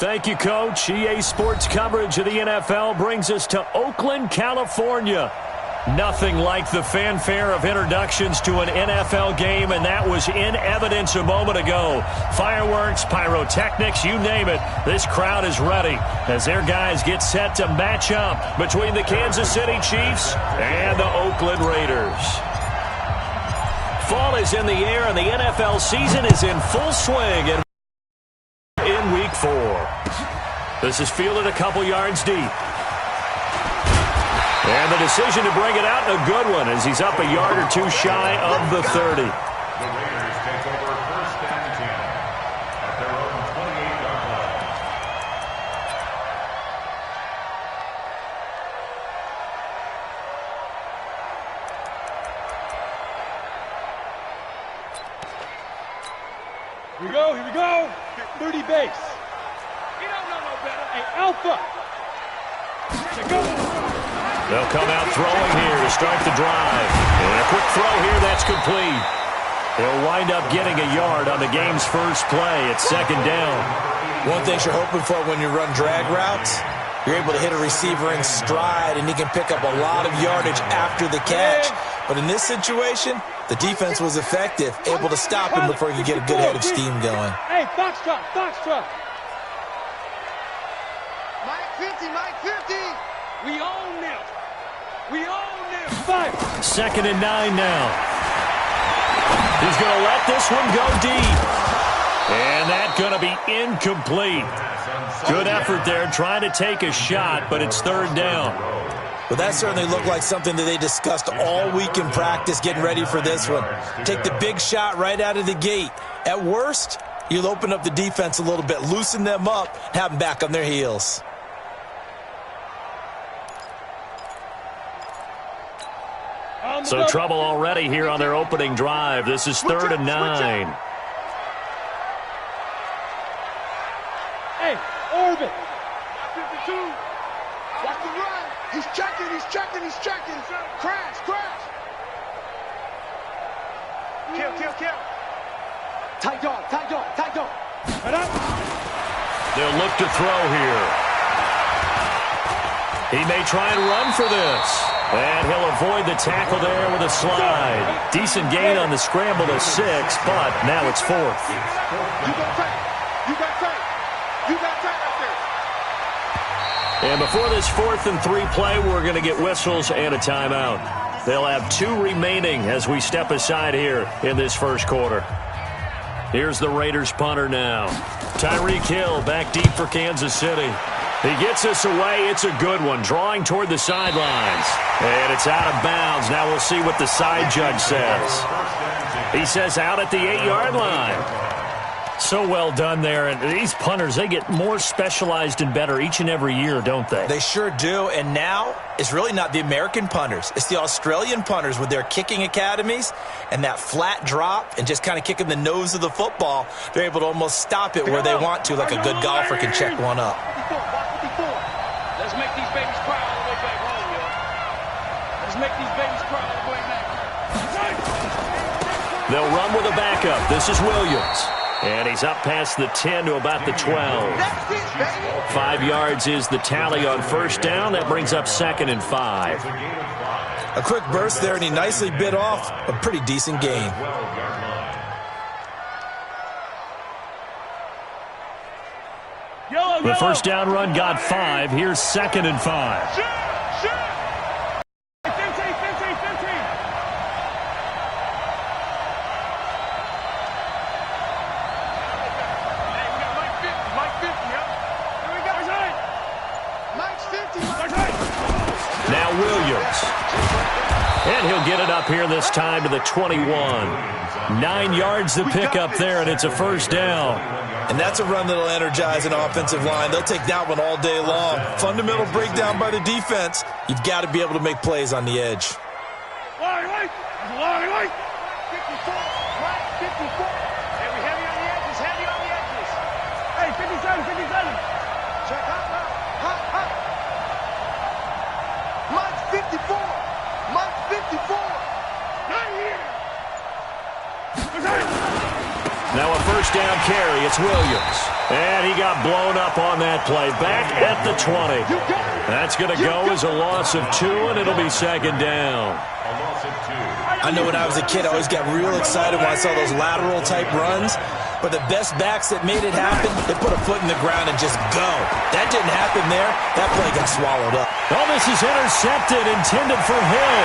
Thank you, Coach. EA Sports coverage of the NFL brings us to Oakland, California. Nothing like the fanfare of introductions to an NFL game, and that was in evidence a moment ago. Fireworks, pyrotechnics, you name it. This crowd is ready as their guys get set to match up between the Kansas City Chiefs and the Oakland Raiders. Fall is in the air, and the NFL season is in full swing in Week 4. This is fielded a couple yards deep. And the decision to bring it out, a good one, as he's up a yard or two shy of the 30. The Raiders take over first and 10 at their own 28-yard line. Here we go. 30 base. You don't know no better. Hey, Alpha. They'll come out throwing here to start the drive. And a quick throw here, that's complete. They'll wind up getting a yard on the game's first play. It's second down. One thing you're hoping for when you run drag routes, you're able to hit a receiver in stride, and he can pick up a lot of yardage after the catch. But in this situation, the defense was effective, able to stop him before he could get a good head of steam going. Hey, Foxtrot. Mike 50, Mike 50. We own them. Fire. Second and 9 now. He's going to let this one go deep. And that's going to be incomplete. Good effort there trying to take a shot, but it's third down. Well, that certainly looked like something that they discussed all week in practice, getting ready for this one. Take the big shot right out of the gate. At worst, you'll open up the defense a little bit, loosen them up, have them back on their heels. So trouble already here on their opening drive. This is third and 9. Hey, Orbit. 52. Watch the run. He's checking. Crash. Kill. Tight dog. Right up. They'll look to throw here. He may try and run for this. And he'll avoid the tackle there with a slide. Decent gain on the scramble to 6, but now it's fourth. You got tight up there. And before this 4th and 3 play, we're going to get whistles and a timeout. They'll have 2 remaining as we step aside here in this first quarter. Here's the Raiders punter now. Tyreek Hill back deep for Kansas City. He gets us away. It's a good one. Drawing toward the sidelines. And it's out of bounds. Now we'll see what the side judge says. He says out at the 8-yard line. So well done there. And these punters, they get more specialized and better each and every year, don't they? They sure do. And now it's really not the American punters. It's the Australian punters with their kicking academies and that flat drop and just kind of kicking the nose of the football. They're able to almost stop it where they want to, like a good golfer can check one up. Let's make these babies cry all the way back home, yo. Let's make these babies cry all the way back. They'll run with a backup. This is Williams. And he's up past the 10 to about the 12. 5 yards is the tally on first down. That brings up second and 5. A quick burst there, and he nicely bit off a pretty decent gain. The first down run got 5. Here's second and 5. Now Williams. And he'll get it up here this time to the 21. 9 yards to pick up there, and it's a first down. And that's a run that'll energize an offensive line. They'll take that one all day long. Fundamental breakdown by the defense. You've got to be able to make plays on the edge. Long way. 54. Hey, we heavy on the edges. Hey, 57. Check out. Mike 54. Not here. Now a first down carry. It's Williams. And he got blown up on that play. Back at the 20. That's going to go as a loss of 2, and it'll be second down. I know when I was a kid, I always got real excited when I saw those lateral-type runs. But the best backs that made it happen, they put a foot in the ground and just go. That didn't happen there. That play got swallowed up. Oh, this is intercepted, intended for Hill.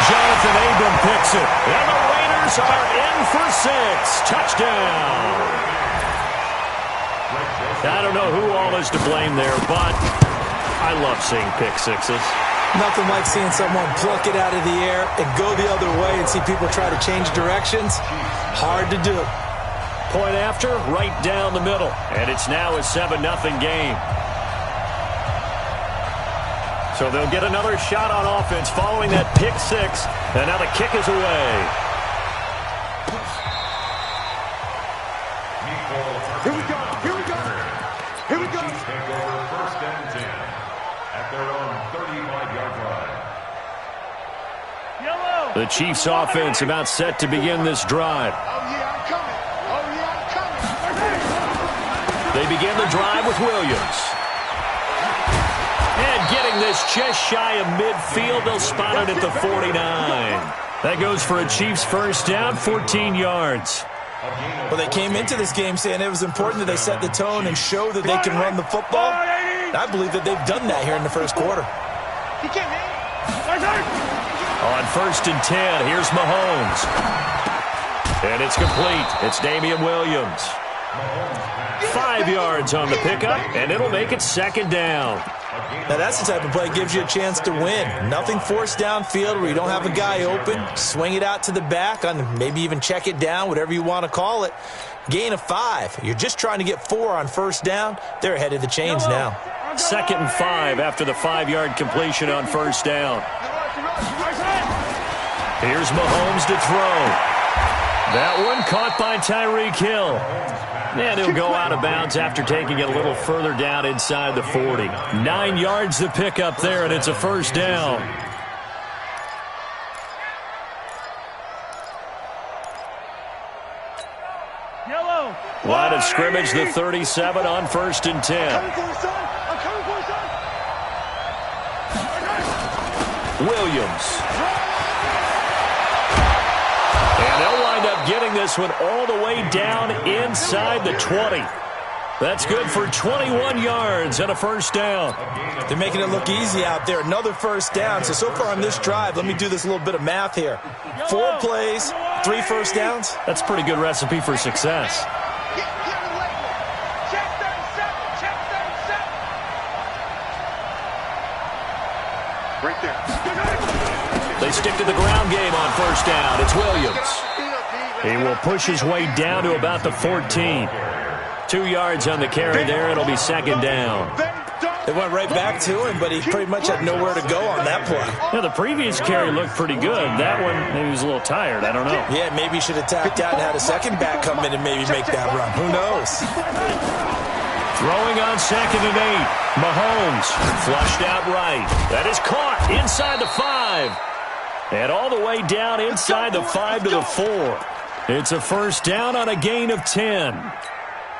Jonathan Abram picks it. And the Raiders are in for 6. Touchdown. I don't know who all is to blame there, but I love seeing pick sixes. Nothing like seeing someone pluck it out of the air and go the other way and see people try to change directions. Hard to do. Point after, right down the middle. And it's now a 7-0 game. So they'll get another shot on offense following that pick 6. And now the kick is away. Here we go. Here we go. Here we go. Chiefs take over 1st and 10 at their own 35-yard line. The Chiefs offense about set to begin this drive. Oh, yeah, I'm coming. Oh, yeah, I'm coming. They begin the drive with Williams. And getting this just shy of midfield, they'll spot it at the 49. That goes for a Chiefs first down, 14 yards. Well, they came into this game saying it was important that they set the tone and show that they can run the football. I believe that they've done that here in the first quarter. On 1st and 10, here's Mahomes. And it's complete. It's Damian Williams. 5 yards on the pickup, and it'll make it second down. Now, that's the type of play that gives you a chance to win. Nothing forced downfield where you don't have a guy open. Swing it out to the back, on maybe even check it down, whatever you want to call it. Gain of 5. You're just trying to get 4 on first down. They're ahead of the chains now. 2nd and 5 after the 5-yard completion on first down. Here's Mahomes to throw. That one caught by Tyreek Hill. And he'll go out of bounds after taking it a little further down inside the 40. 9 yards to pick up there, and it's a first down. Line of scrimmage, the 37 on 1st and 10. Williams. And they'll wind up getting this one all the way down inside the 20. That's good for 21 yards and a first down. They're making it look easy out there. Another first down. So far on this drive, let me do this little bit of math here. 4 plays, 3 first downs. That's a pretty good recipe for success. Right there. They stick to the ground game on first down. It's Williams. He will push his way down to about the 14. 2 yards on the carry there. It'll be second down. They went right back to him, but he pretty much had nowhere to go on that play. Yeah, the previous carry looked pretty good. That one, maybe he was a little tired. I don't know. Yeah, maybe he should have tapped out and had a second back come in and maybe make that run. Who knows? Throwing on 2nd and 8. Mahomes flushed out right. That is caught inside the 5. And all the way down inside the 5 to the 4. It's a first down on a gain of 10.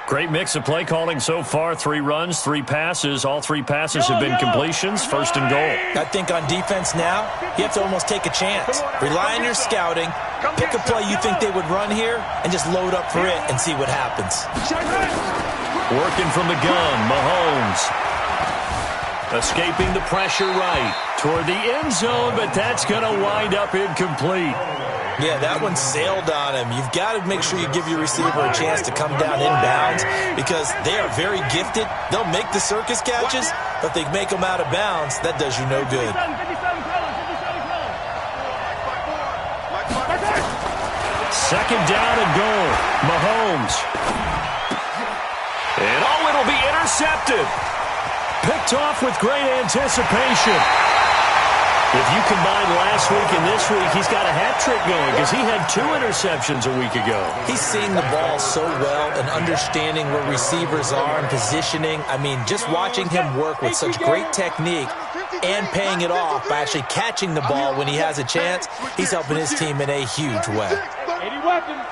Great mix of play calling so far. 3 runs, 3 passes. All 3 passes have been completions. 1st and goal. I think on defense now, you have to almost take a chance. Rely on your scouting. Pick a play you think they would run here and just load up for it and see what happens. Working from the gun, Mahomes. Escaping the pressure right toward the end zone, but that's going to wind up incomplete. Yeah, that one sailed on him. You've got to make sure you give your receiver a chance to come down inbounds because they are very gifted. They'll make the circus catches, but if they make them out of bounds, that does you no good. Second down and goal. Mahomes. And it'll be intercepted. Picked off with great anticipation. If you combine last week and this week, he's got a hat trick going because he had 2 interceptions a week ago. He's seeing the ball so well and understanding where receivers are and positioning. I mean, just watching him work with such great technique and paying it off by actually catching the ball when he has a chance, he's helping his team in a huge way. 80 weapons.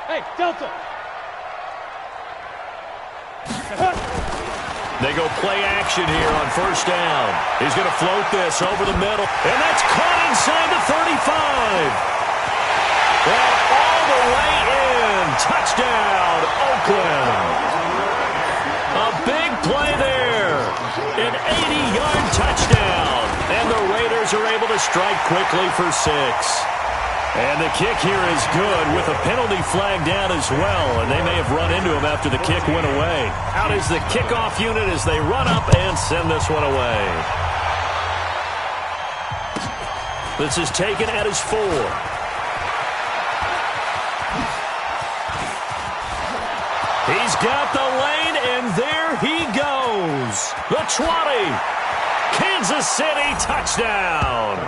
Hey, Delta. They go play action here on first down. He's going to float this over the middle, and that's caught inside the 35. Well, all the way in. Touchdown, Oakland. A big play there. An 80-yard touchdown. And the Raiders are able to strike quickly for 6. And the kick here is good with a penalty flag down as well. And they may have run into him after the kick went away. Out is the kickoff unit as they run up and send this one away. This is taken at his 4. He's got the lane, and there he goes. The 20. Kansas City touchdown.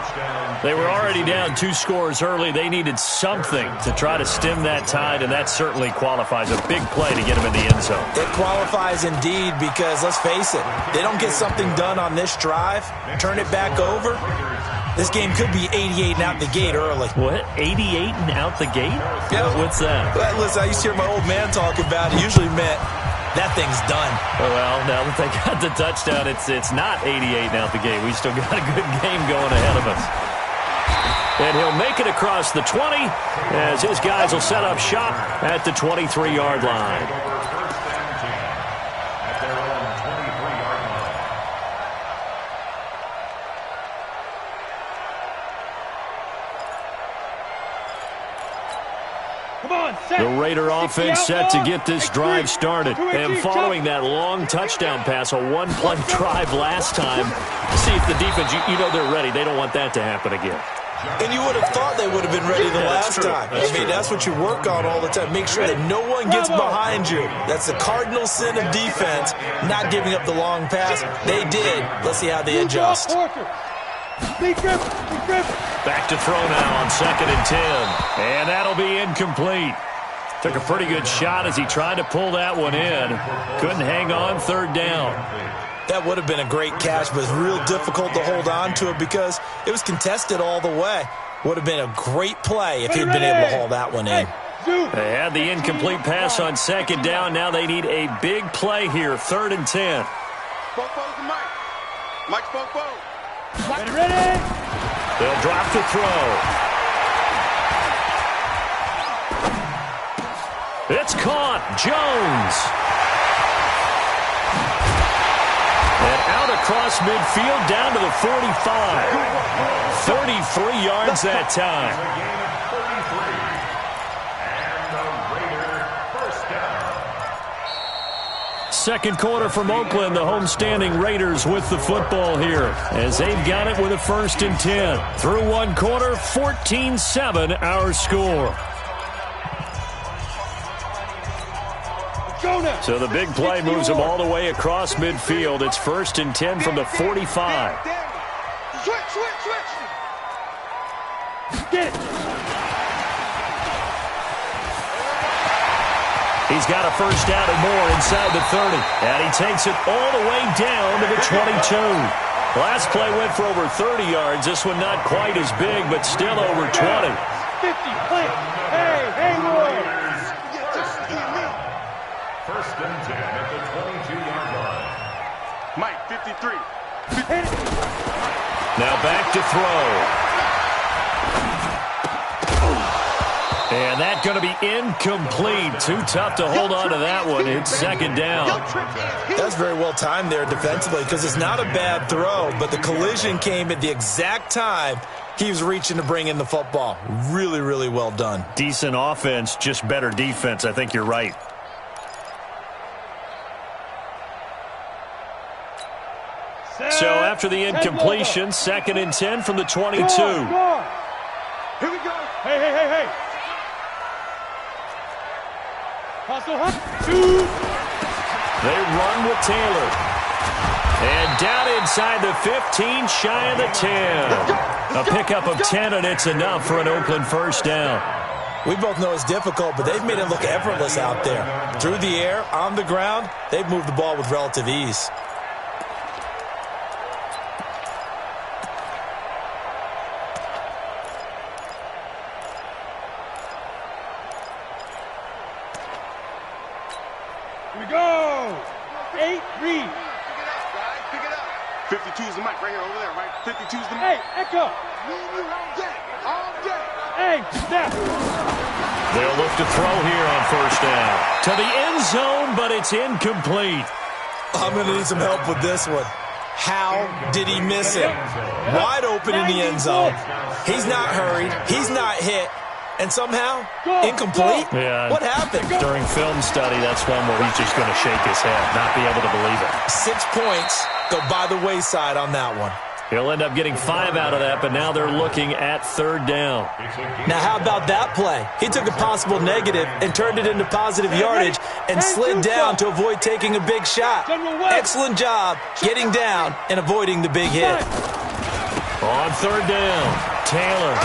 They were already down 2 scores early. They needed something to try to stem that tide, and that certainly qualifies. A big play to get him in the end zone. It qualifies indeed because, let's face it, they don't get something done on this drive, turn it back over, this game could be 88 and out the gate early. What? 88 and out the gate? Yeah. What's that? Well, listen, I used to hear my old man talk about it. Usually meant that thing's done. Well, now that they got the touchdown, it's not 88 and out the gate. We still got a good game going ahead of us. And he'll make it across the 20 as his guys will set up shop at the 23-yard line. The Raider offense set to get this drive started. And following that long touchdown pass, a one-play drive last time, see if the defense, you know they're ready. They don't want that to happen again. And you would have thought they would have been ready the last time. I mean, that's what you work on all the time. Make sure that no one gets behind you. That's the cardinal sin of defense, not giving up the long pass. They did. Let's see how they adjust. Back to throw now on 2nd and 10. And that'll be incomplete. Took a pretty good shot as he tried to pull that one in. Couldn't hang on 3rd down. That would have been a great catch, but it's real difficult to hold on to it because it was contested all the way. Would have been a great play if he'd been able to haul that one in. They had the incomplete pass on 2nd down. Now they need a big play here, 3rd and 10. Mike's Popo. Ready? They'll drop to throw. It's caught. Jones. And out across midfield down to the 45. 33 yards that time. Second quarter from Oakland, the homestanding Raiders with the football here as they've got it with a 1st and 10. Through one quarter, 14-7 our score. So the big play moves them all the way across midfield. It's 1st and 10 from the 45. Switch. Get it. He's got a first down and more inside the 30. And he takes it all the way down to the 22. Last play went for over 30 yards. This one not quite as big, but still over 20. 50, play. Hey, Roy. 1st and 10 at the 22-yard line. Mike, 53. Now back to throw. And that's going to be incomplete. Too tough to hold on to that one. It's 2nd down. That's very well timed there defensively because it's not a bad throw, but the collision came at the exact time he was reaching to bring in the football. Really, really well done. Decent offense, just better defense. I think you're right. So after the incompletion, 2nd and 10 from the 22. Here we go. Hey. They run with Taylor. And down inside the 15, shy of the 10. A pickup of 10, and it's enough for an Oakland first down. We both know it's difficult, but they've made it look effortless out there. Through the air, on the ground, they've moved the ball with relative ease. Here we go. 8, read. Pick it up. 52 is the mic right here, over there, right? 52 is the mic. Hey, Echo. Me and you all day. All day. Hey, snap. They'll look to throw here on first down. To the end zone, but it's incomplete. I'm going to need some help with this one. How did he miss it? Wide open in the end zone. He's not hurried. He's not hit. And somehow, incomplete? Yeah. What happened? During film study, that's one where he's just going to shake his head, not be able to believe it. 6 points go by the wayside on that one. He'll end up getting 5 out of that, but now they're looking at third down. Now, how about that play? He took a possible negative and turned it into positive yardage and slid down to avoid taking a big shot. Excellent job getting down and avoiding the big hit. On third down, Taylor.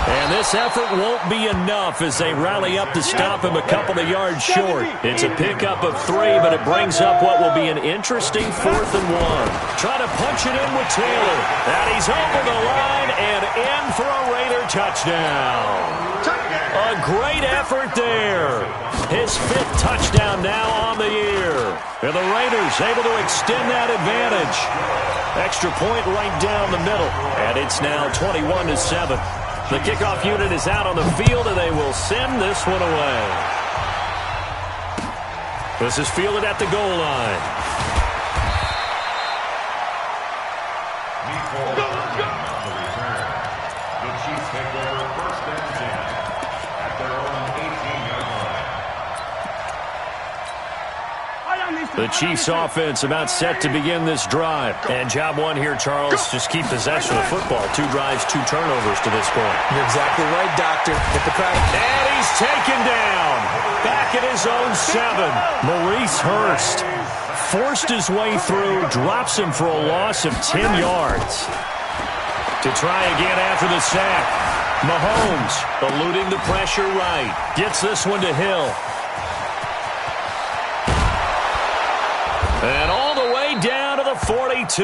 And this effort won't be enough as they rally up to stop him a couple of yards short. It's a pickup of 3, but it brings up what will be an interesting 4th and 1. Trying to punch it in with Taylor. And he's over the line and in for a Raider touchdown. A great effort there. His 5th touchdown now on the year. And the Raiders able to extend that advantage. Extra point right down the middle. And it's now 21-7. The kickoff unit is out on the field, and they will send this one away. This is fielded at the goal line. The Chiefs take over first and 10 at their own 18-yard line. The Chiefs offense about set to begin this drive. And job one here, Charles, just keep possession of football. 2 drives, 2 turnovers to this point. You're exactly right, Doctor. Hippocratic. And he's taken down. Back at his own 7. Maurice Hurst forced his way through, drops him for a loss of 10 yards. To try again after the sack. Mahomes eluding the pressure right. Gets this one to Hill. And all the way down to the 42.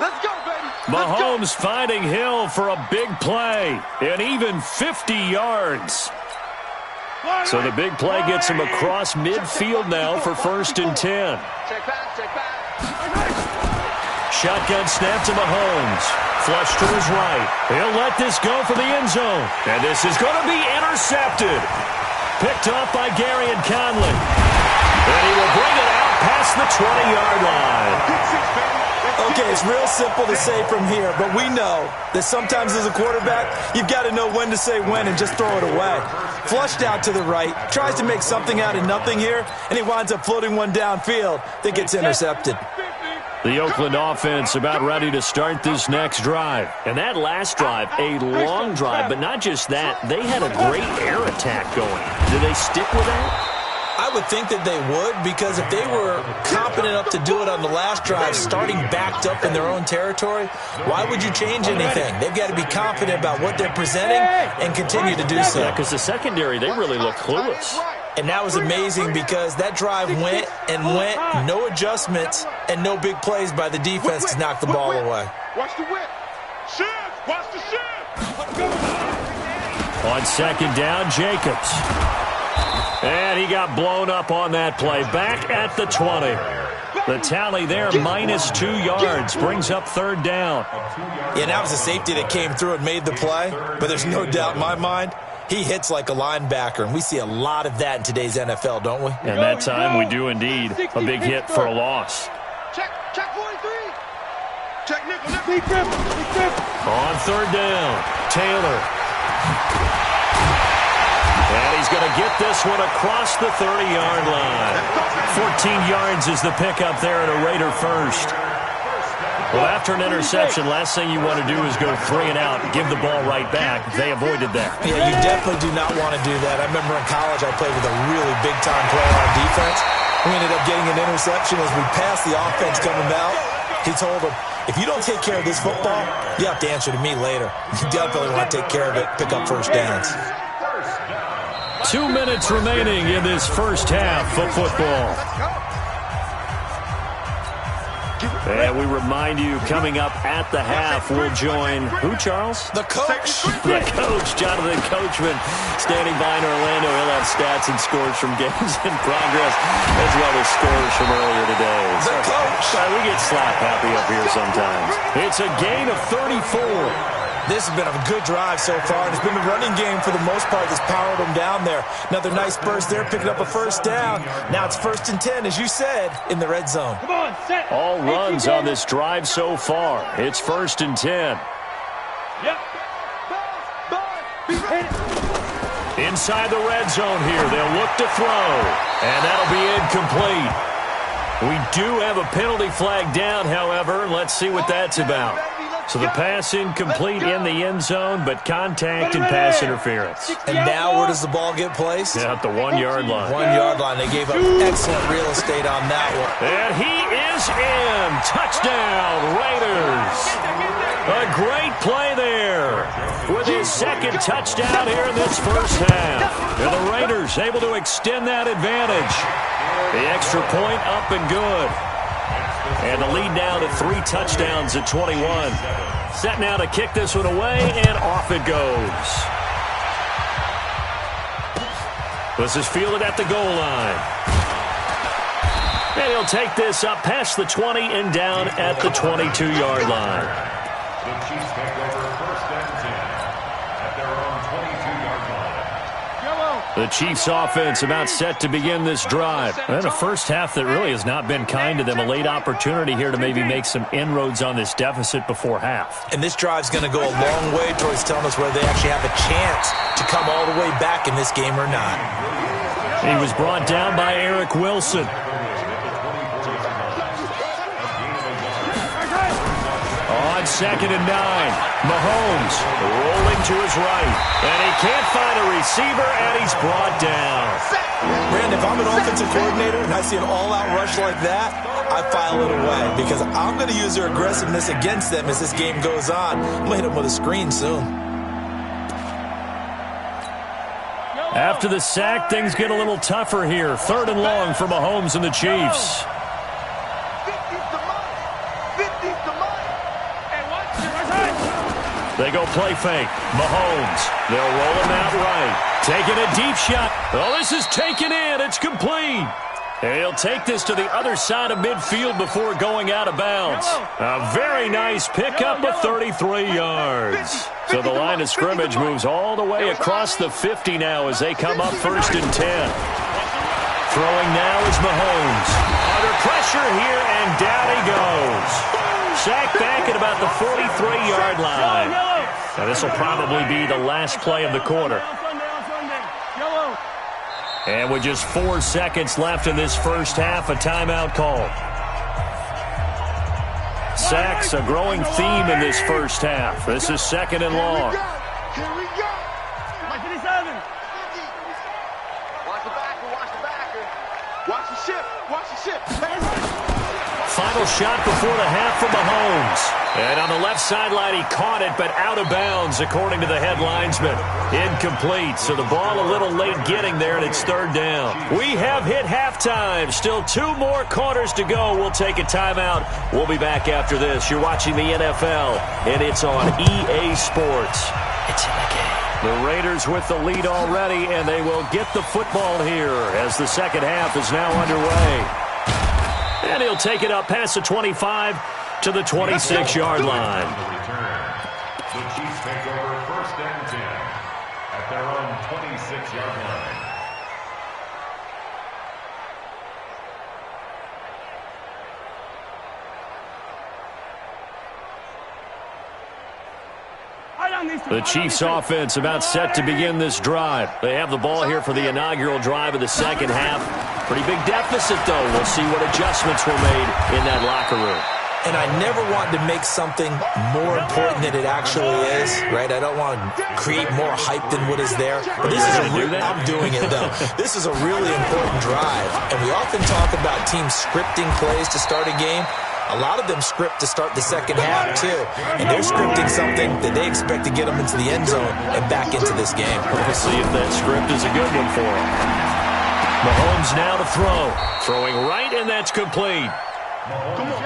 Let's go, baby. Mahomes finding Hill for a big play. And even 50 yards. So the big play gets him across midfield now for first and 10. Check back. Shotgun snap to Mahomes. Flush to his right. He'll let this go for the end zone. And this is going to be intercepted. Picked off by Gary and Conley. And he will bring it out past the 20-yard line. Okay, it's real simple to say from here, but we know that sometimes as a quarterback, you've got to know when to say when and just throw it away. Flushed out to the right, tries to make something out of nothing here, and he winds up floating one downfield that gets intercepted. The Oakland offense about ready to start this next drive. And that last drive, a long drive, but not just that. They had a great air attack going. Do they stick with that? I would think that they would, because if they were competent enough to do it on the last drive, starting backed up in their own territory, why would you change anything? They've got to be confident about what they're presenting and continue to do so. Yeah, because the secondary, they really look clueless. And that was amazing because that drive went and went, no adjustments, and no big plays by the defense to knock the ball away. Watch the whip. Shift. Watch the shift. On second down, Jacobs. And he got blown up on that play. Back at the 20. The tally there, -2 yards, brings up third down. Yeah, that was a safety that came through and made the play, but there's no doubt in my mind, he hits like a linebacker, and we see a lot of that in today's NFL, don't we? And that time we do indeed. A big hit for a loss. Check 43. Check nickel. On third down, Taylor. And he's going to get this one across the 30-yard line. 14 yards is the pickup there at a Raider first. Well, after an interception, last thing you want to do is go 3 and out and give the ball right back. They avoided that. Yeah, you definitely do not want to do that. I remember in college I played with a really big-time player on defense. We ended up getting an interception as we passed the offense coming out. He told him, if you don't take care of this football, you have to answer to me later. You definitely want to take care of it, pick up first downs. 2 minutes remaining in this first half of football. And we remind you, coming up at the half, we'll join who, Charles? The coach. The coach, Jonathan Coachman, standing by in Orlando. He'll have stats and scores from games in progress, as well as scores from earlier today. The coach. We get slap happy up here sometimes. It's a gain of 34. This has been a good drive so far, and it's been the running game for the most part that's powered them down there. Another nice burst there, picking up a first down. Now it's 1st and 10, as you said, in the red zone. Come on, set. All runs on this drive so far. It's 1st and 10. Yep. Inside the red zone here, they'll look to throw, and that'll be incomplete. We do have a penalty flag down, however. Let's see what that's about. So the pass incomplete in the end zone, but contact and pass interference. And now where does the ball get placed? Yeah, at the 1-yard line. 1-yard line. They gave up excellent real estate on that one. And he is in. Touchdown, Raiders. A great play there with his 2nd touchdown here in this first half. And the Raiders able to extend that advantage. The extra point up and good. And the lead now to 3 touchdowns at 21. Set now to kick this one away, and off it goes. This is fielded at the goal line. And he'll take this up past the 20 and down at the 22-yard line. The Chiefs take over 1st and 10 at their own 22-yard line. The Chiefs offense about set to begin this drive. And a first half that really has not been kind to them. A late opportunity here to maybe make some inroads on this deficit before half. And this drive's going to go a long way towards telling us whether they actually have a chance to come all the way back in this game or not. He was brought down by Eric Wilson. On 2nd and 9, Mahomes rolling to his right. And he can't find a receiver, and he's brought down. Brandon, if I'm an offensive coordinator and I see an all-out rush like that, I file it away because I'm going to use their aggressiveness against them as this game goes on. I'm going to hit them with a screen soon. After the sack, things get a little tougher here. 3rd and long for Mahomes and the Chiefs. They go play fake. Mahomes. They'll roll him out right. Taking a deep shot. Oh, this is taken in. It's complete. And he'll take this to the other side of midfield before going out of bounds. A very nice pickup of 33 yards. So the line of scrimmage moves all the way across the 50 now as they come up 1st and 10. Throwing now is Mahomes. Under pressure here, and down he goes. Sacked back at about the 43-yard line. Now this will probably be the last play of the quarter. And with just 4 seconds left in this first half, a timeout call. Sacks, a growing theme in this first half. This is 2nd and long. Here we go. Watch the backer, watch the backer. Watch the ship, watch the ship. Final shot before the half from Mahomes. And on the left sideline, he caught it, but out of bounds, according to the head linesman. Incomplete, so the ball a little late getting there, and it's 3rd down. We have hit halftime. Still 2 more quarters to go. We'll take a timeout. We'll be back after this. You're watching the NFL, and it's on EA Sports. It's in the game. The Raiders with the lead already, and they will get the football here as the second half is now underway. And he'll take it up past the 25 to the 26-yard line. The Chiefs take over 1st and 10 at their own 26-yard line. The Chiefs offense about set to begin this drive. They have the ball here for the inaugural drive of the second half. Pretty big deficit, though. We'll see what adjustments were made in that locker room. And I never want to make something more important than it actually is, right? I don't want to create more hype than what is there. But this is I'm doing it, though. This is a really important drive. And we often talk about teams scripting plays to start a game. A lot of them script to start the second half, too. And they're scripting something that they expect to get them into the end zone and back into this game. We'll see if that script is a good one for them. Mahomes now to throw. Throwing right, and that's complete.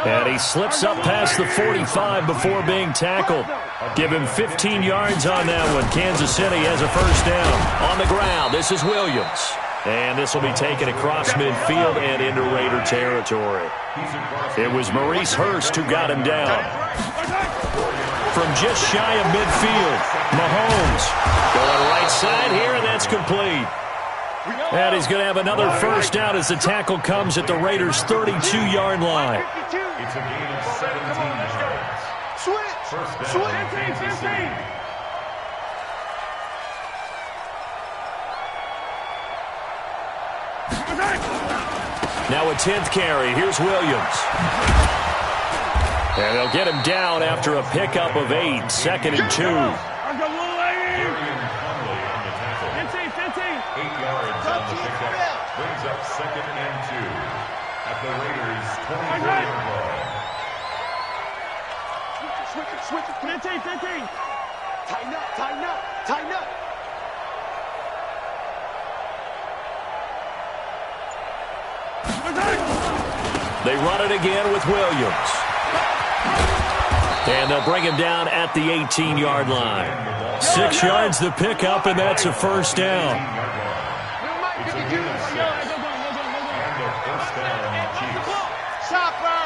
And he slips up past the 45 before being tackled. Give him 15 yards on that one. Kansas City has a first down. On the ground, this is Williams. And this will be taken across midfield and into Raider territory. It was Maurice Hurst who got him down. From just shy of midfield, Mahomes going right side here, and that's complete. And he's going to have another first down as the tackle comes at the Raiders' 32-yard line. It's a gain of 17 yards. First down, Kansas City. Now a 10th carry. Here's Williams. And they'll get him down after a pickup of 8. 2nd and 2. 8 yards on the pickup. Brings up 2nd and 2 at the Raiders' 24-yard line. Switch it. 15. Tighten up. They run it again with Williams. And they'll bring him down at the 18-yard line. 6 yards the pickup, and that's a first down. It's a gain of 6. And a first down, Chiefs. Chopper.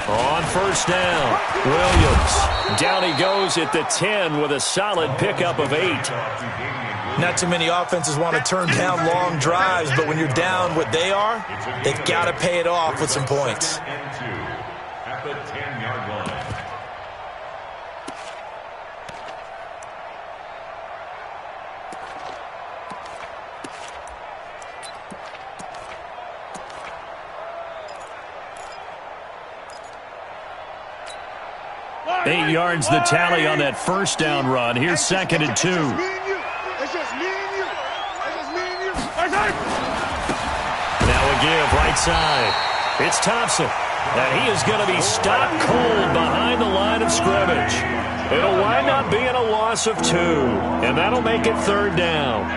On first down, Williams. Down he goes at the 10 with a solid pickup of 8. Not too many offenses want to turn down long drives, but when you're down what they are, they've got to pay it off with some points. At the 10-yard line. Eight yards the tally on that first down run. Here's 2nd and 2. It's just me and you. Now a give right side. It's Thompson. And he is going to be stopped cold behind the line of scrimmage. It'll wind up being a loss of 2. And that'll make it 3rd down.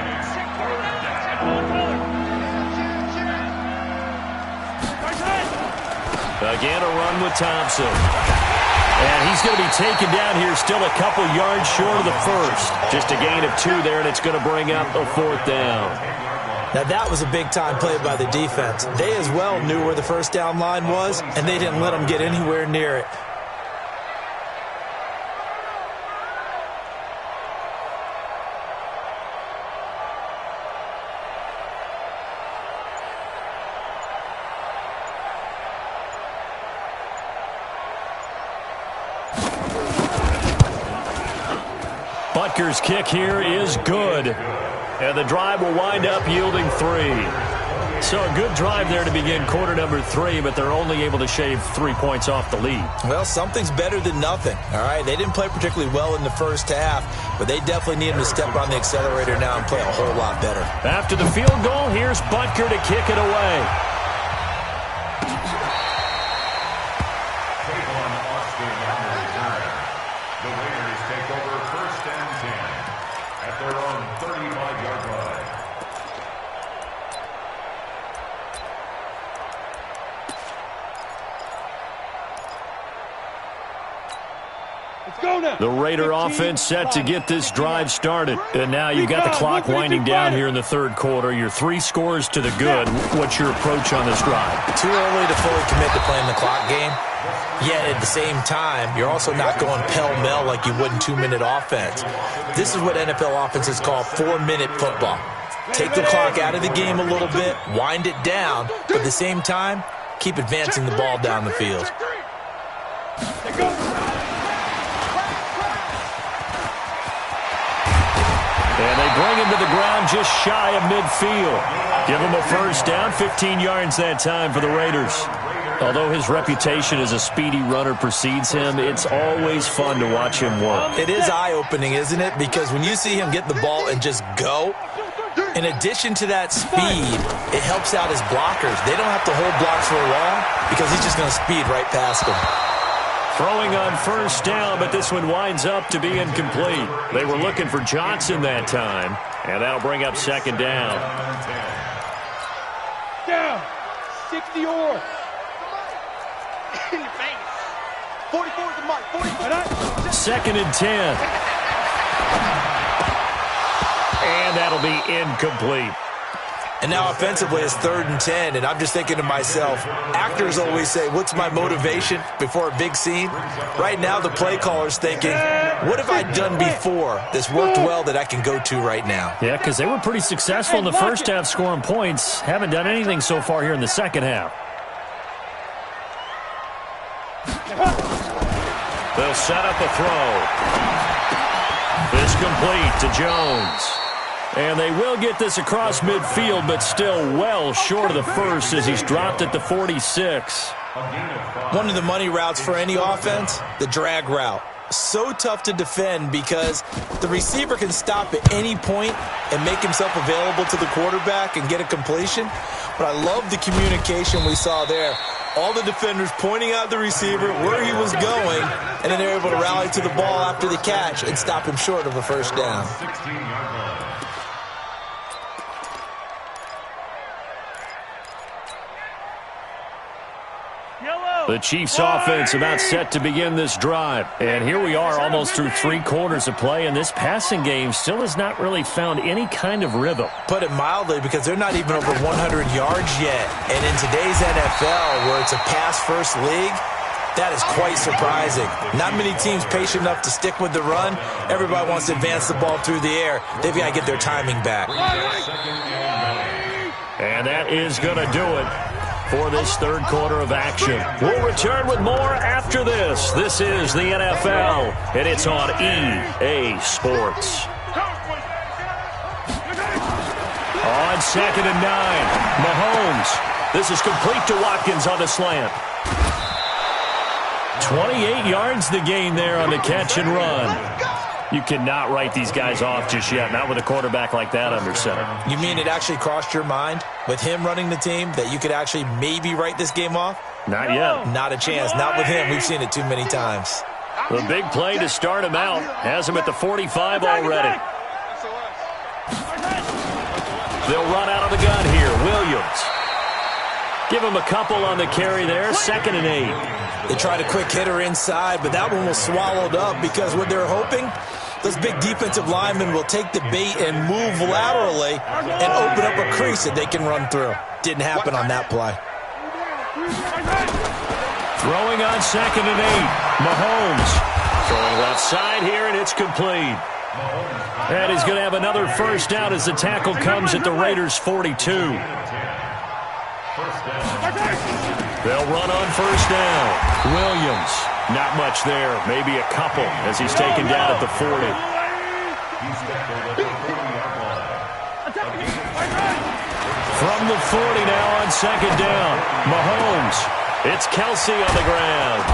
Again, a run with Thompson. And he's going to be taken down here still a couple yards short of the first. Just a gain of 2 there, and it's going to bring up a 4th down. Now that was a big-time play by the defense. They as well knew where the first down line was, and they didn't let them get anywhere near it. Butker's kick here is good. And the drive will wind up yielding 3. So a good drive there to begin quarter number 3, but they're only able to shave 3 points off the lead. Well, something's better than nothing, all right? They didn't play particularly well in the first half, but they definitely need him to step on the accelerator now and play a whole lot better. After the field goal, here's Butker to kick it away. The Raiders take over 1st and 10 at their own 35-yard line. Let's go now. The Raider offense set to get this drive started. And now you've got the clock winding down here in the 3rd quarter. Your 3 scores to the good. What's your approach on this drive? Too early to fully commit to playing the clock game. Yet at the same time, you're also not going pell-mell like you would in 2-minute offense. This is what NFL offenses call 4-minute football. Take the clock out of the game a little bit, wind it down, but at the same time, keep advancing the ball down the field. And they bring him to the ground just shy of midfield. Give him a first down, 15 yards that time for the Raiders. Although his reputation as a speedy runner precedes him, it's always fun to watch him work. It is eye-opening, isn't it? Because when you see him get the ball and just go, In addition to that speed, it helps out his blockers. They don't have to hold blocks for long because he's just going to speed right past them. Throwing on first down, but this one winds up to be incomplete. They were looking for Johnson that time, and that'll bring up second down. Down. 60 or. In your face. 44 is the mark. 44. Second and 10. And that'll be incomplete. And now offensively it's 3rd and 10, and I'm just thinking to myself, actors always say, what's my motivation before a big scene? Right now the play caller's thinking, what have I done before that's worked well that I can go to right now? Yeah, because they were pretty successful in the first half scoring points. Haven't done anything so far here in the second half. They'll set up a throw. This complete to Jones. And they will get this across midfield, but still well short of the first as he's dropped at the 46. One of the money routes for any offense, the drag route. So tough to defend because the receiver can stop at any point and make himself available to the quarterback and get a completion. But I love the communication we saw there. All the defenders pointing out the receiver, where he was going, and then they're able to rally to the ball after the catch and stop him short of a first down. The Chiefs offense about set to begin this drive. And here we are almost through 3 quarters of play, and this passing game still has not really found any kind of rhythm. Put it mildly, because they're not even over 100 yards yet. And in today's NFL, where it's a pass-first league, that is quite surprising. Not many teams patient enough to stick with the run. Everybody wants to advance the ball through the air. They've got to get their timing back. And that is going to do it for this 3rd quarter of action. We'll return with more after this. This is the NFL, and it's on EA Sports. On 2nd and 9, Mahomes. This is complete to Watkins on the slant. 28 yards the gain there on the catch and run. You cannot write these guys off just yet, not with a quarterback like that under center. You mean it actually crossed your mind with him running the team that you could actually maybe write this game off? Not yet. Not a chance. Not with him. We've seen it too many times. The big play to start him out has him at the 45 already. They'll run out of the gun here. Williams. Give him a couple on the carry there. 2nd and 8. They tried a quick hitter inside, but that one was swallowed up because what they're hoping, those big defensive linemen will take the bait and move laterally and open up a crease that they can run through. Didn't happen on that play. Throwing on 2nd and 8. Mahomes throwing left side here, and it's complete. And he's going to have another first down as the tackle comes at the Raiders' 42. They'll run on first down. Williams, not much there. Maybe a couple as he's taken down at the 40. From the 40 now on 2nd down. Mahomes. It's Kelsey on the ground.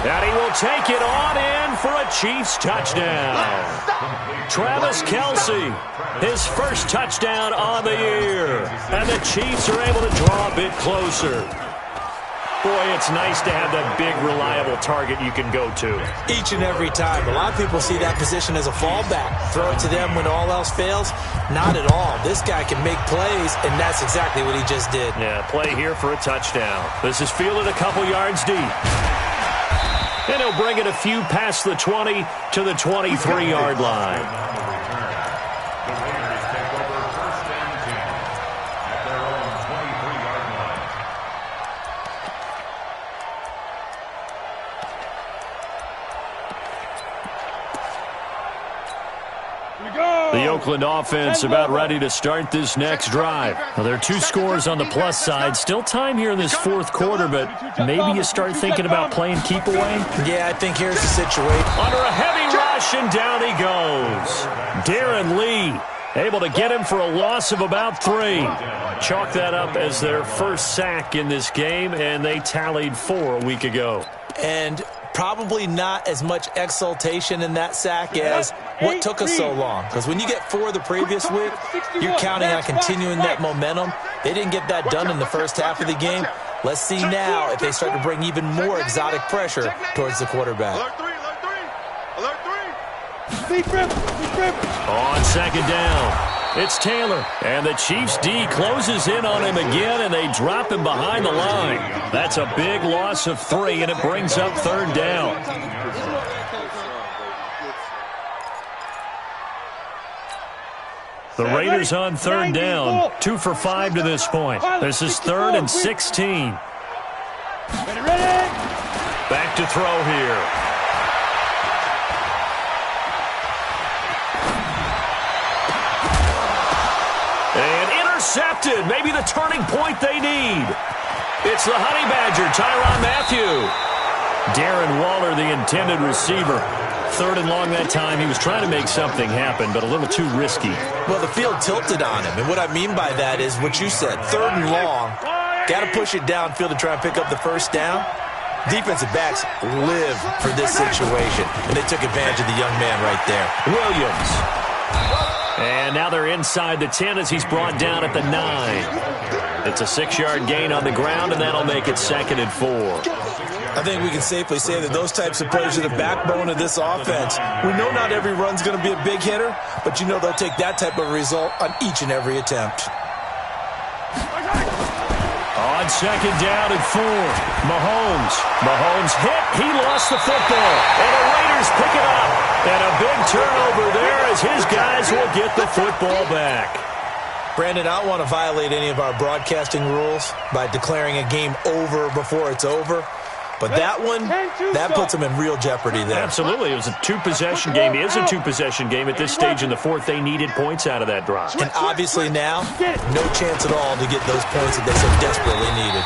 And he will take it on in for a Chiefs touchdown. Travis Kelsey, his first touchdown on the year. And the Chiefs are able to draw a bit closer. Boy, it's nice to have that big, reliable target you can go to. Each and every time. A lot of people see that position as a fallback. Throw it to them when all else fails. Not at all. This guy can make plays, and that's exactly what he just did. Yeah, play here for a touchdown. This is fielded a couple yards deep. And he'll bring it a few past the 20 to the 23-yard line. The Oakland offense about ready to start this next drive. Now, there are 2 scores on the plus side. Still time here in this 4th quarter, but maybe you start thinking about playing keep away? Yeah, I think here's the situation. Under a heavy rush, and down he goes. Darren Lee able to get him for a loss of about 3. Chalk that up as their first sack in this game, and they tallied 4 a week ago. And probably not as much exultation in that sack as what took us so long. Because when you get 4 the previous week, you're counting on continuing that momentum. They didn't get that done in the first half of the game. Let's see now if they start to bring even more exotic pressure towards the quarterback. Alert 3. On second down, it's Taylor. And the Chiefs' D closes in on him again, and they drop him behind the line. That's a big loss of 3, and it brings up third down. The Raiders on third down, 2 for 5 to this point. This is 3rd and 16. Back to throw here. And intercepted. Maybe the turning point they need. It's the Honey Badger, Tyrann Mathieu. Darren Waller, the intended receiver. 3rd and long that time. He was trying to make something happen, but a little too risky. Well, the field tilted on him, and what I mean by that is what you said. 3rd and long, got to push it downfield to try and pick up the first down. Defensive backs live for this situation, and they took advantage of the young man right there. Williams. And now they're inside the 10 as he's brought down at the 9. It's a 6-yard gain on the ground, and that'll make it 2nd and 4. I think we can safely say that those types of plays are the backbone of this offense. We know not every run's going to be a big hitter, but you know they'll take that type of result on each and every attempt. On second down and 4, Mahomes hit. He lost the football, and the Raiders pick it up. And a big turnover there as his guys will get the football back. Brandon, I don't want to violate any of our broadcasting rules by declaring a game over before it's over. But that one, that puts them in real jeopardy there. Absolutely. It was a 2-possession game. It is a 2-possession game at this stage in the 4th. They needed points out of that drive. And obviously now, no chance at all to get those points that they so desperately needed.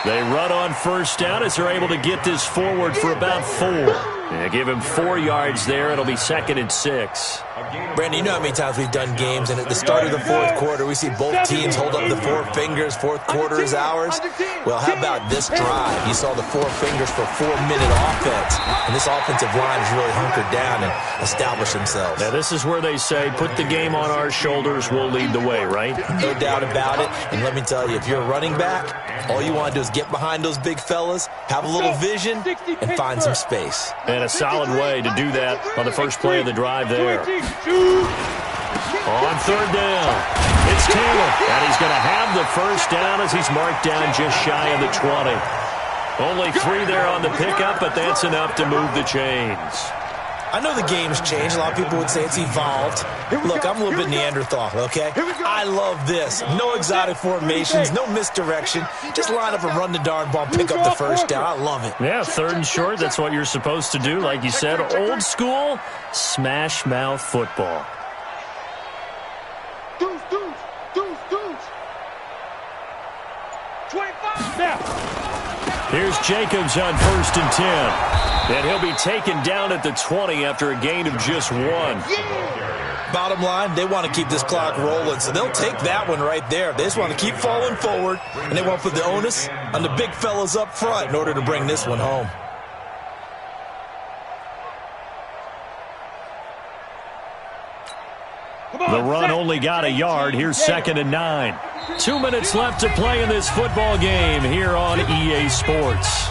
They run on first down as they're able to get this forward for about 4. They give him 4 yards there. It'll be 2nd and 6. Brandon, you know how many times we've done games, and at the start of the 4th quarter, we see both teams hold up the 4 fingers. 4th quarter is ours. Well, how about this drive? You saw the 4 fingers for 4-minute offense, and this offensive line has really hunkered down and established themselves. Now, this is where they say, put the game on our shoulders, we'll lead the way, right? No doubt about it. And let me tell you, if you're a running back, all you want to do is get behind those big fellas, have a little vision, and find some space. And a solid way to do that on the first play of the drive there. On third down, it's Taylor, and he's going to have the first down as he's marked down just shy of the 20. Only 3 there on the pickup, but that's enough to move the chains. I know the game's changed. A lot of people would say it's evolved. Look, I'm a little bit Neanderthal, okay? I love this. No exotic formations, no misdirection. Just line up and run the darn ball, pick up the first down. I love it. Yeah, 3rd and short, that's what you're supposed to do. Like you said, old school, smash mouth football. Deuce. 25. Now. Here's Jacobs on 1st and 10. And he'll be taken down at the 20 after a gain of just 1. Bottom line, they want to keep this clock rolling, so they'll take that one right there. They just want to keep falling forward, and they want to put the onus on the big fellas up front in order to bring this one home. The run only got a yard. Here's 2nd and 9. 2 minutes left to play in this football game here on EA Sports.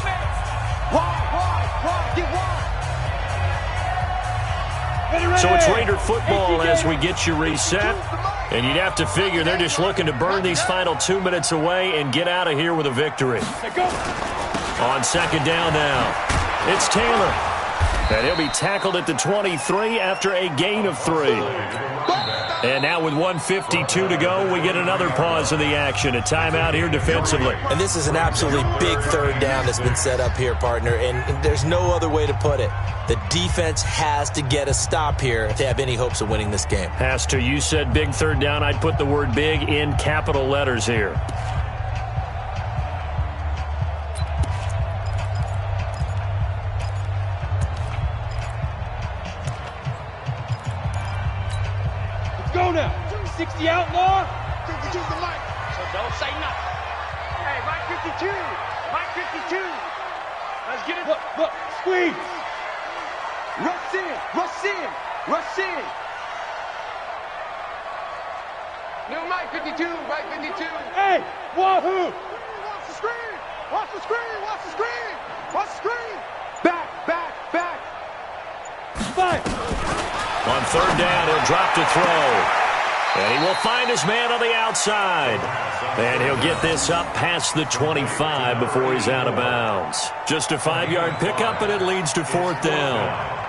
So it's Raider football as we get you reset. And you'd have to figure they're just looking to burn these final 2 minutes away and get out of here with a victory. On second down now, it's Taylor. And he'll be tackled at the 23 after a gain of 3. And now with 1:52 to go, we get another pause in the action. A timeout here defensively. And this is an absolutely big 3rd down that's been set up here, partner. And there's no other way to put it. The defense has to get a stop here if they have any hopes of winning this game. Has to. You said big 3rd down. I'd put the word big in capital letters here. Go now. 60 outlaw. So don't say nothing. Hey, Mike 52. Let's get it. Look. Squeeze. Rush in. Rush in. Rush in. No, Mike 52. Mike 52. Hey, wahoo. Watch the screen. Watch the screen. Watch the screen. Watch the screen. Back, back, back. Five. On third down, he'll drop to throw. And he will find his man on the outside. And he'll get this up past the 25 before he's out of bounds. Just a 5-yard pickup, and it leads to fourth down.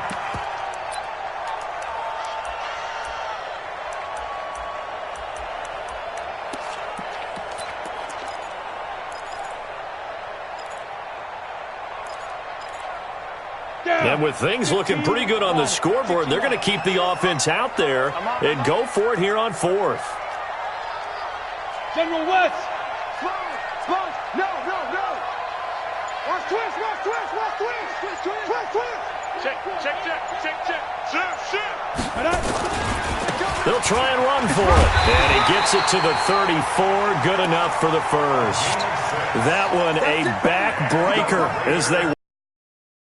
And with things looking pretty good on the scoreboard, they're going to keep the offense out there and go for it here on fourth. General West. Slide. No. Watch twist. Check. They'll try and run for it. And he gets it to the 34. Good enough for the first. That one a backbreaker as they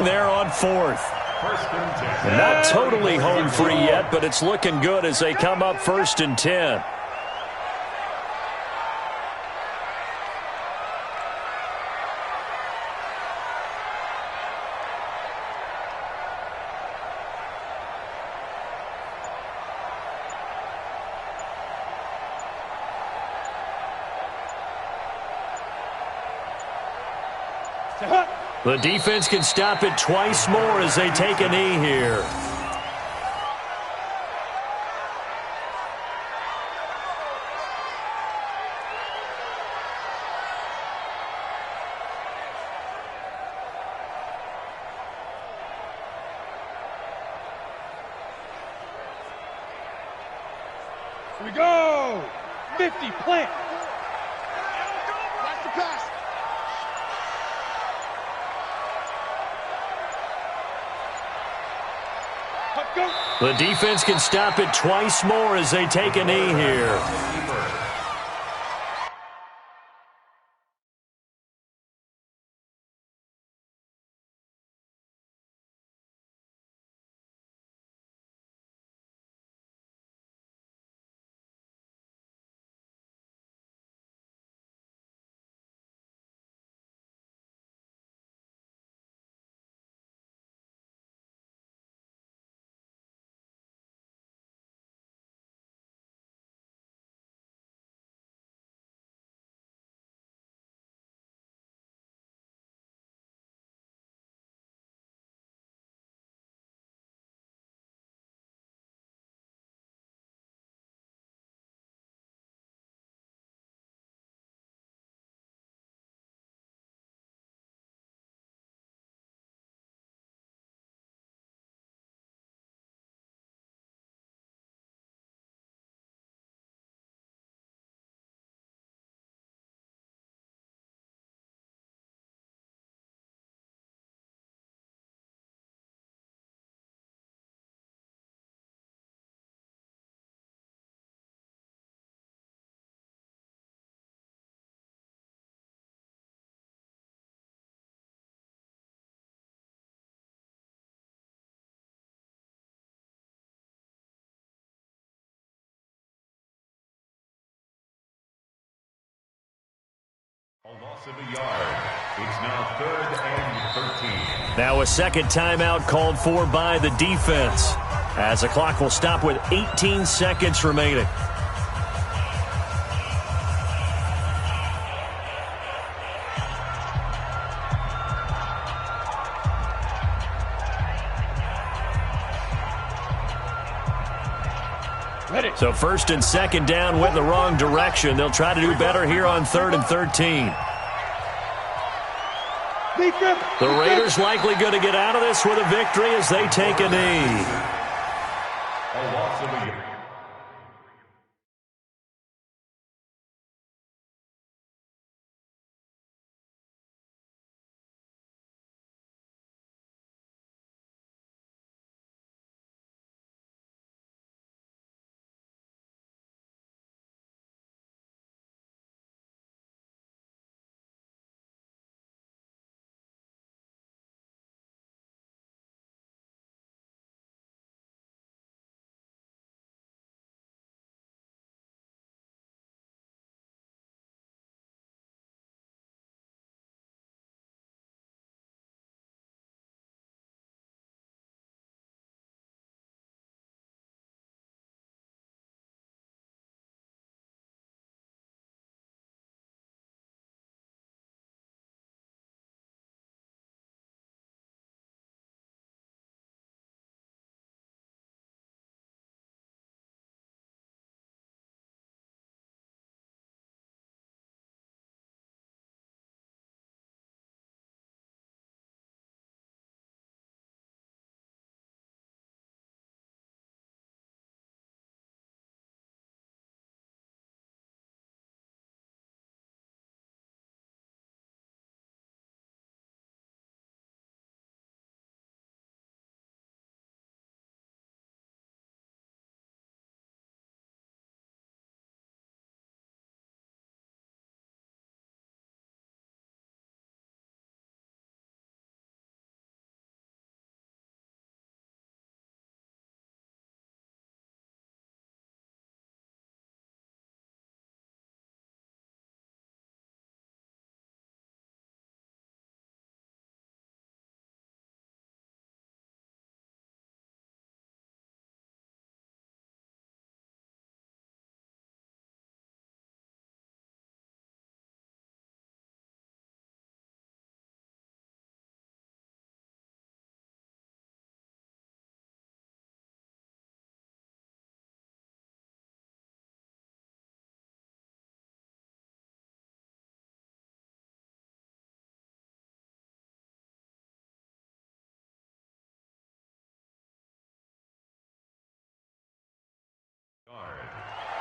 there on fourth. Not totally home free yet, but it's looking good as they come up 1st and 10. The defense can stop it twice more as they take a knee here. Here we go. 50 plant. Watch the pass. The defense can stop it twice more as they take a knee here. A loss of a yard. It's now 3rd and 13. Now a second timeout called for by the defense, as the clock will stop with 18 seconds remaining. So 1st and 2nd down went the wrong direction. They'll try to do better here on 3rd and 13. The Raiders likely going to get out of this with a victory as they take a knee. A loss of a yard.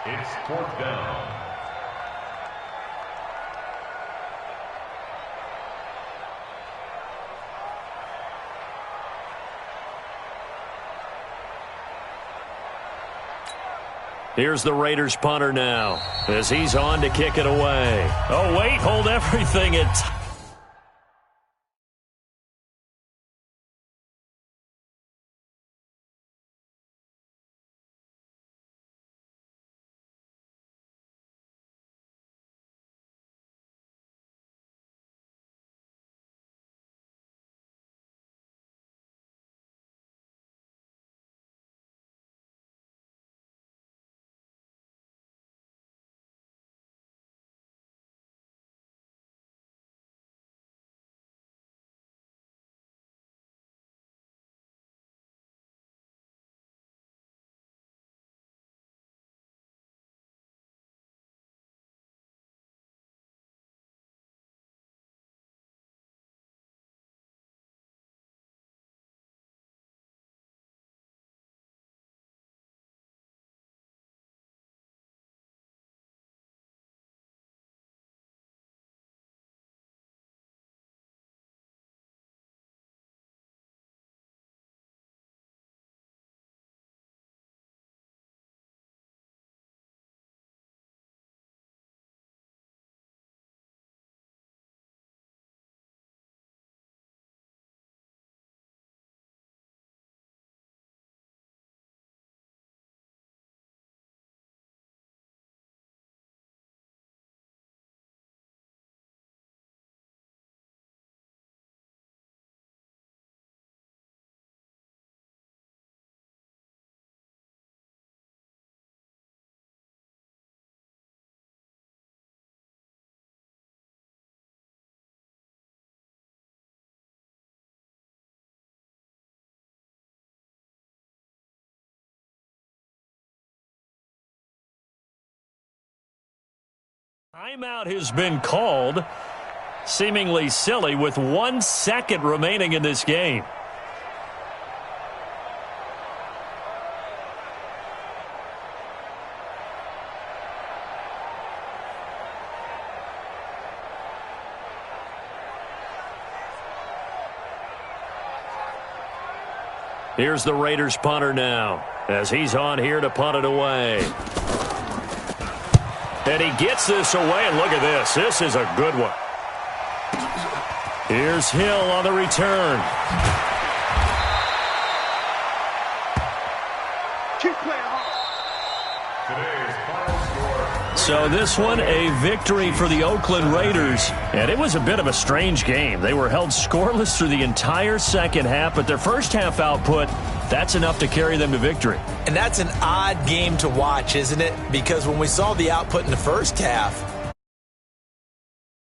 It's 4th down. Here's the Raiders punter now as he's on to kick it away. Oh, wait, hold everything. Timeout has been called, seemingly silly, with 1 second remaining in this game. Here's the Raiders punter now as he's on here to punt it away. And he gets this away, and look at this. This is a good one. Here's Hill on the return. Keep playing hard. Today's final score. So this one, a victory for the Oakland Raiders. And it was a bit of a strange game. They were held scoreless through the entire second half, but their first half output, that's enough to carry them to victory. And that's an odd game to watch, isn't it? Because when we saw the output in the first half,